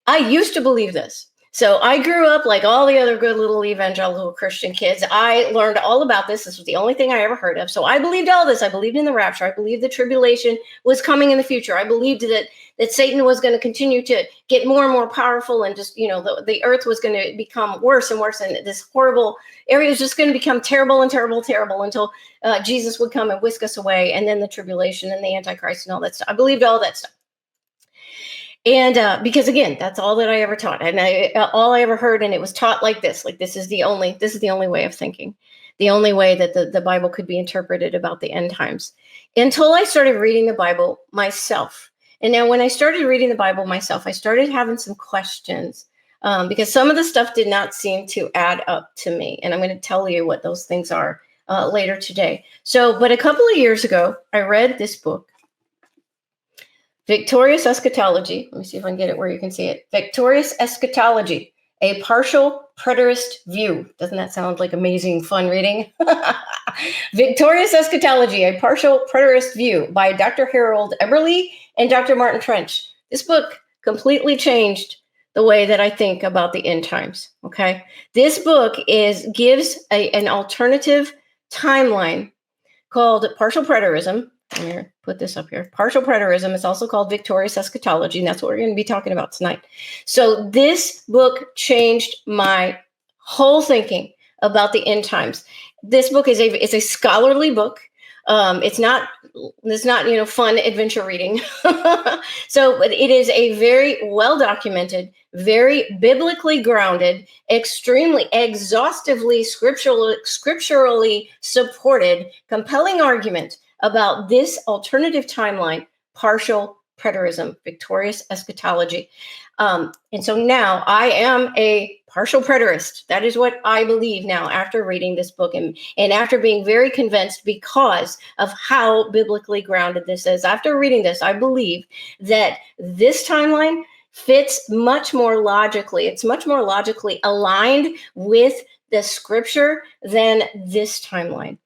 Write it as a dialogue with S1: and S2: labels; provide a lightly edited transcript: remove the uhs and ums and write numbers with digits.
S1: I used to believe this. So I grew up like all the other good little evangelical Christian kids. I learned all about this. This was the only thing I ever heard of. So I believed all this. I believed in the rapture. I believed the tribulation was coming in the future. I believed that Satan was going to continue to get more and more powerful, and just, the earth was going to become worse and worse. And this horrible area was just going to become terrible and terrible, terrible until Jesus would come and whisk us away. And then the tribulation and the Antichrist and all that stuff. I believed all that stuff. And because again, that's all that I ever taught, and all I ever heard, and it was taught like this is the only way of thinking, the only way that the Bible could be interpreted about the end times, until I started reading the Bible myself. And now when I started reading the Bible myself, I started having some questions, because some of the stuff did not seem to add up to me. And I'm going to tell you what those things are later today. But a couple of years ago, I read this book, Victorious Eschatology. Let me see if I can get it where you can see it. Victorious Eschatology, a partial preterist view. Doesn't that sound like amazing, fun reading? Victorious Eschatology, a partial preterist view by Dr. Harold Eberly and Dr. Martin Trench. This book completely changed the way that I think about the end times. Okay. This book gives an alternative timeline called partial preterism. I'm going to put this up here. Partial preterism is also called Victorious Eschatology, and that's what we're going to be talking about tonight. So this book changed my whole thinking about the end times. This book is a scholarly book. It's not fun adventure reading. So it is a very well documented, very biblically grounded, extremely exhaustively scripturally supported, compelling argument about this alternative timeline, partial preterism, victorious eschatology. And so now I am a partial preterist. That is what I believe now after reading this book and after being very convinced because of how biblically grounded this is. After reading this, I believe that this timeline fits much more logically. It's much more logically aligned with the scripture than this timeline.